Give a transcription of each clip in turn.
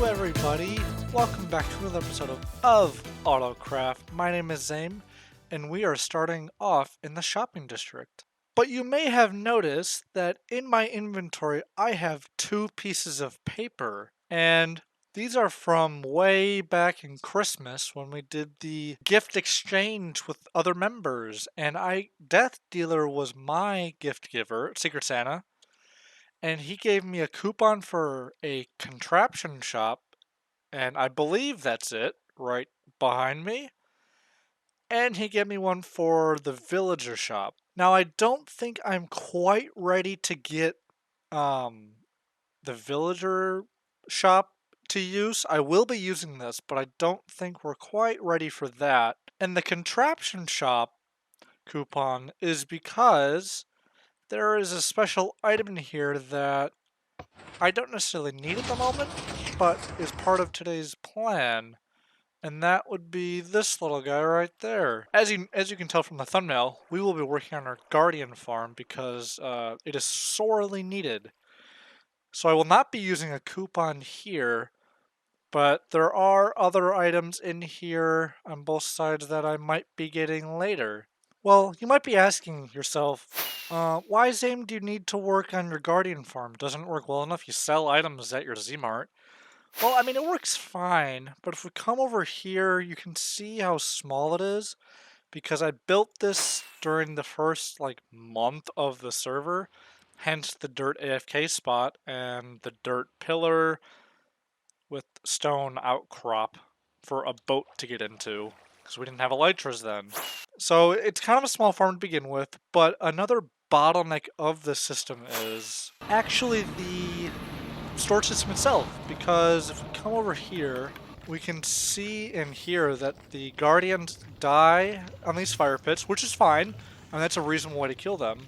everybody, welcome back to another episode of Autocraft. My name is Zame, and we are starting off in the shopping district. But you may have noticed that in my inventory I have two pieces of paper, and these are from way back in Christmas when we did the gift exchange with other members, and Death Dealer was my gift giver, Secret Santa. And he gave me a coupon for a contraption shop, and I believe that's it, right behind me. And he gave me one for the villager shop. Now, I don't think I'm quite ready to get the villager shop to use. I will be using this, but I don't think we're quite ready for that. And the contraption shop coupon is because there is a special item in here that I don't necessarily need at the moment, but is part of today's plan, and that would be this little guy right there. As you can tell from the thumbnail, we will be working on our guardian farm because it is sorely needed. So I will not be using a coupon here, but there are other items in here on both sides that I might be getting later. Well, you might be asking yourself, why, Zame, do you need to work on your guardian farm? Doesn't it work well enough? You sell items at your Z-Mart. Well, I mean, it works fine, but if we come over here, you can see how small it is, because I built this during the first, month of the server, hence the dirt AFK spot and the dirt pillar with stone outcrop for a boat to get into, because we didn't have elytras then. So it's kind of a small farm to begin with, but another bottleneck of the system is actually the storage system itself, because if we come over here, we can see and hear that the guardians die on these fire pits, which is fine, and that's a reasonable way to kill them.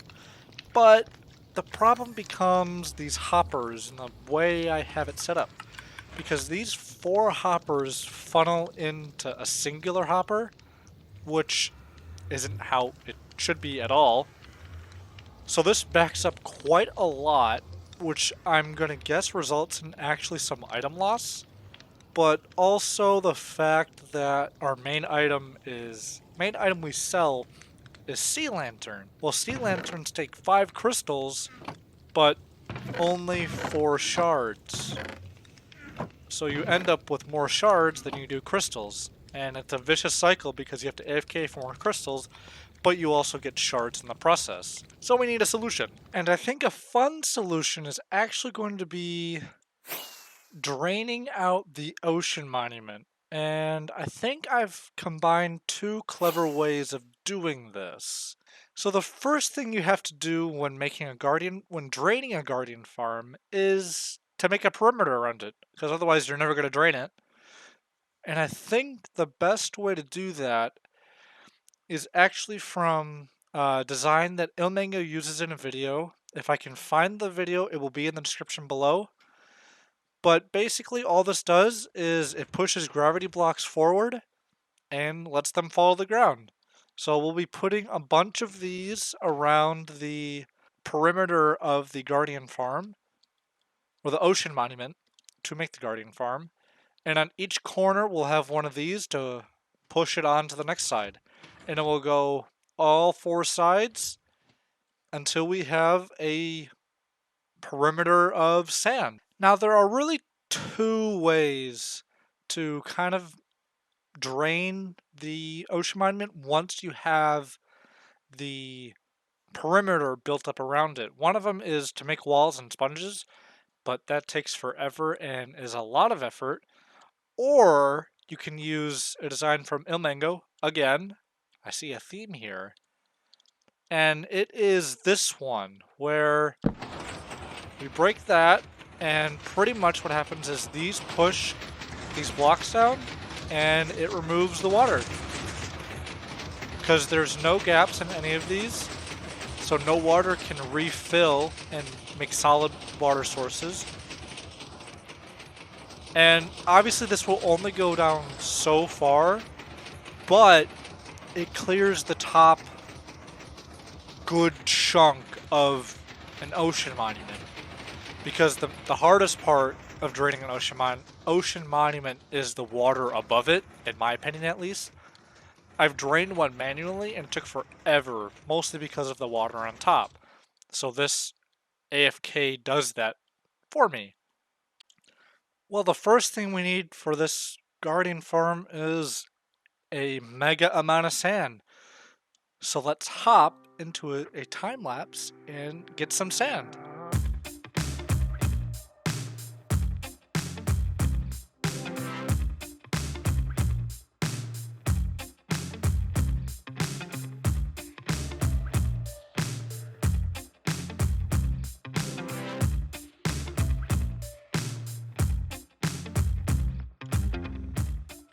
But the problem becomes these hoppers and the way I have it set up, because these 4 hoppers funnel into a singular hopper, which isn't how it should be at all. So this backs up quite a lot, which I'm gonna guess results in actually some item loss, but also the fact that our main item we sell is sea lantern. Well, sea lanterns take 5 crystals, but only 4 shards. So you end up with more shards than you do crystals, and it's a vicious cycle because you have to AFK for more crystals, but you also get shards in the process. So we need a solution. And I think a fun solution is actually going to be draining out the ocean monument. And I think I've combined 2 clever ways of doing this. So the first thing you have to do when draining a guardian farm is to make a perimeter around it, because otherwise you're never going to drain it. And I think the best way to do that is actually from a design that Ilmango uses in a video. If I can find the video, it will be in the description below. But basically all this does is it pushes gravity blocks forward and lets them fall to the ground. So we'll be putting a bunch of these around the perimeter of the guardian farm, or the ocean monument, to make the guardian farm. And on each corner we'll have one of these to push it on to the next side. And it will go all 4 sides until we have a perimeter of sand. Now there are really 2 ways to kind of drain the ocean monument once you have the perimeter built up around it. One of them is to make walls and sponges, but that takes forever and is a lot of effort. Or you can use a design from Ilmango. Again, I see a theme here. And it is this one, where we break that, and pretty much what happens is these push these blocks down, and it removes the water. Because there's no gaps in any of these, so no water can refill and make solid water sources. And obviously this will only go down so far, but it clears the top good chunk of an ocean monument. Because the hardest part of draining an ocean monument is the water above it, in my opinion at least. I've drained one manually and it took forever, mostly because of the water on top. So this AFK does that for me. Well, the first thing we need for this guardian farm is a mega amount of sand. So let's hop into a time lapse and get some sand.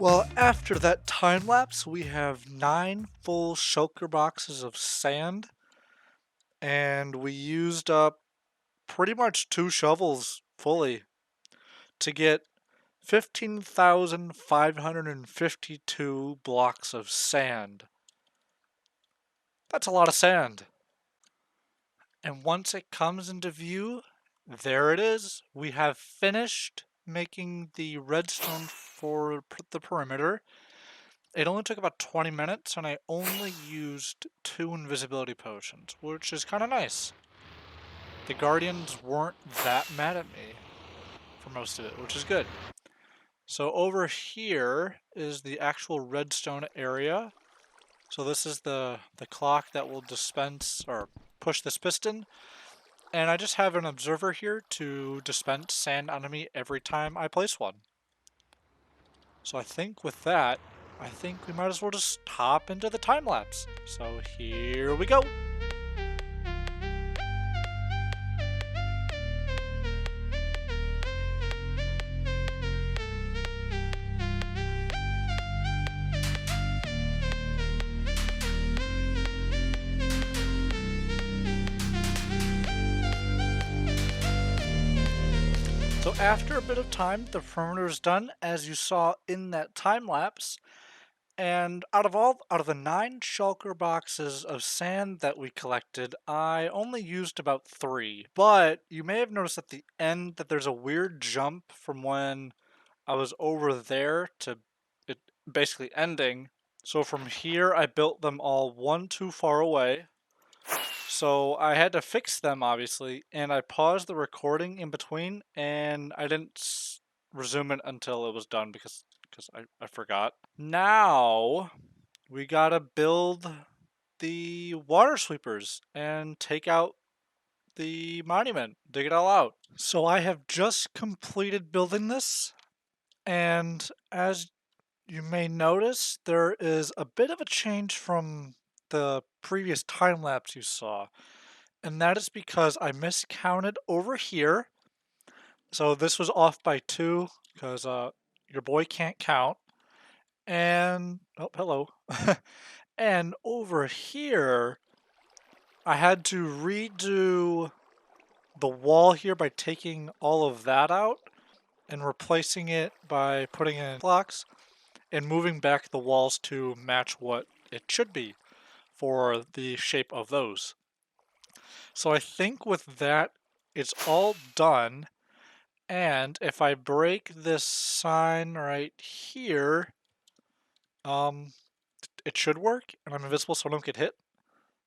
Well, after that time lapse, we have 9 full shulker boxes of sand, and we used up pretty much 2 shovels fully to get 15,552 blocks of sand. That's a lot of sand. And once it comes into view, there it is. We have finished making the redstone for the perimeter. It only took about 20 minutes, and I only used 2 invisibility potions, which is kind of nice. The Guardians weren't that mad at me for most of it, which is good. So over here is the actual redstone area. So this is the clock that will dispense or push this piston. And I just have an observer here to dispense sand onto me every time I place one. So I think with that, I think we might as well just hop into the time lapse. So here we go. So after a bit of time, the perimeter is done, as you saw in that time lapse. And out of the 9 shulker boxes of sand that we collected, I only used about 3. But you may have noticed at the end that there's a weird jump from when I was over there to it basically ending. So from here, I built them all one too far away. So I had to fix them, obviously, and I paused the recording in between, and I didn't resume it until it was done because I forgot. Now we gotta build the water sweepers and take out the monument, dig it all out. So I have just completed building this, and as you may notice, there is a bit of a change from the previous time lapse you saw. And that is because I miscounted over here. So this was off by 2 because your boy can't count. And, oh, hello. And over here, I had to redo the wall here by taking all of that out and replacing it by putting in blocks and moving back the walls to match what it should be for the shape of those. So I think with that, it's all done. And if I break this sign right here, it should work, and I'm invisible so I don't get hit.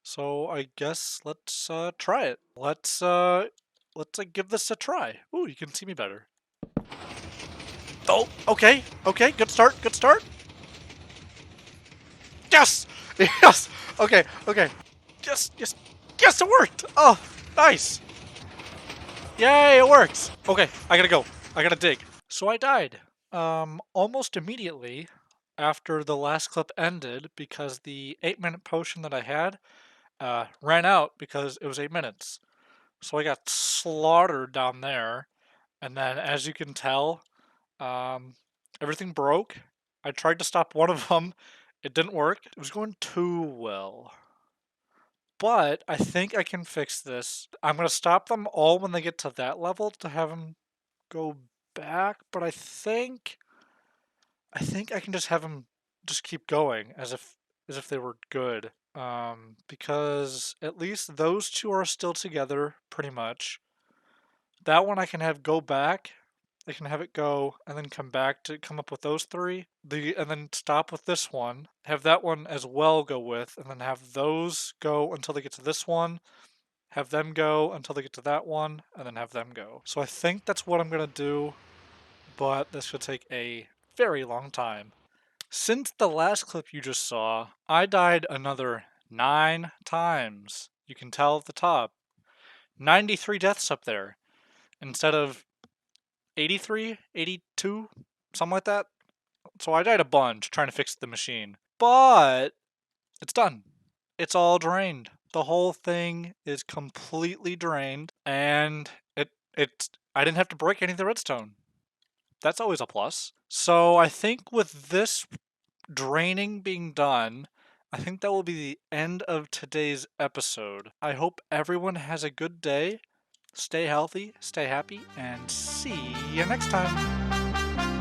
So I guess let's try it. Let's give this a try. Ooh, you can see me better. Oh, okay, good start, good start. Yes, yes. Okay. Yes, it worked. Oh, nice. Yay, it works! Okay, I gotta go. I gotta dig. So I died. Almost immediately after the last clip ended because the 8-minute potion that I had ran out because it was 8 minutes. So I got slaughtered down there. And then, as you can tell, everything broke. I tried to stop one of them. It didn't work. It was going too well. But I think I can fix this. I'm going to stop them all when they get to that level to have them go back, but I think I can just have them just keep going as if they were good. Because at least those 2 are still together pretty much. That one I can have go back I can have it go and then come back to come up with those three. And then stop with this one. Have that one as well go with, and then have those go until they get to this one. Have them go until they get to that one, and then have them go. So I think that's what I'm gonna do, but this should take a very long time. Since the last clip you just saw, I died another 9 times. You can tell at the top. 93 deaths up there. Instead of 83, 82, something like that. So I died a bunch trying to fix the machine. But it's done. It's all drained. The whole thing is completely drained, and I didn't have to break any of the redstone. That's always a plus. So I think with this draining being done, I think that will be the end of today's episode. I hope everyone has a good day. Stay healthy, stay happy, and see you next time.